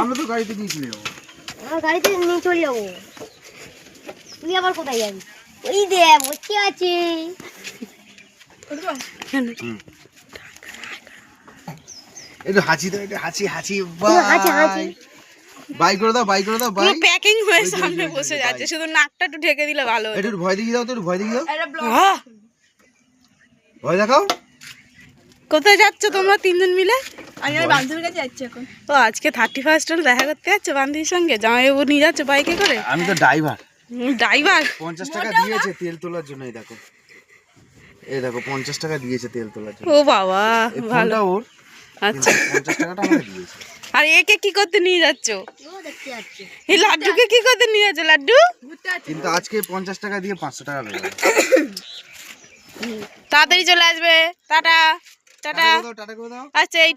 আমরা তো গাড়িতে নিয়ে চলে যাবো। আমার গাড়িতে নিয়ে চলে যাবো। তুই আবার কোথায় যাবি? ওই দে বসে আছে। একটু হাঁচি দাও, একটু হাঁচি হাঁচি। হাঁচি হাঁচি। বাই করে দাও, বাই করে দাও, বাই। প্যাকিং হয়ে সামনে বসে যাচ্ছে, শুধু নাকটা একটু ঢেকে দিলে ভালো হতো। একটু ভয় দেখিয়ে দাও তো, একটু ভয় দেখিয়ে দাও। ভয় দেখাও। কোথায় যাচ্ছ তোমরা তিনজন মিলে? আমি আমার বান্ধবীর কাছে যাচ্ছি এখন। ও আজকে 31st হল দেখা করতে যাচ্ছ বান্ধবীর সঙ্গে? জামাইবাবু নিয়ে যাচ্ছ বাইকে করে? আমি তো ড্রাইভার। ড্রাইভার 50 টাকা দিয়েছে তেল তোলার জন্য। এই দেখো, এই দেখো 50 টাকা দিয়েছে তেল তোলার জন্য। ও বাবা এই ভালো। ফোনটা ওর। আচ্ছা, 50 টাকাটা আমাকে দিয়েছে। আর একে কি করতে নিয়ে যাচ্ছ? ও দেখতে যাচ্ছে। এই লাড্ডুকে কি করতে নিয়ে যাচ্ছ? লাড্ডু কিন্তু আজকে 50 টাকা দিয়ে 500 টাকা পেয়ে গেল। তাড়াতাড়ি চলে আসবে। Tata tata. টাটা করে দাও। আচ্ছা এই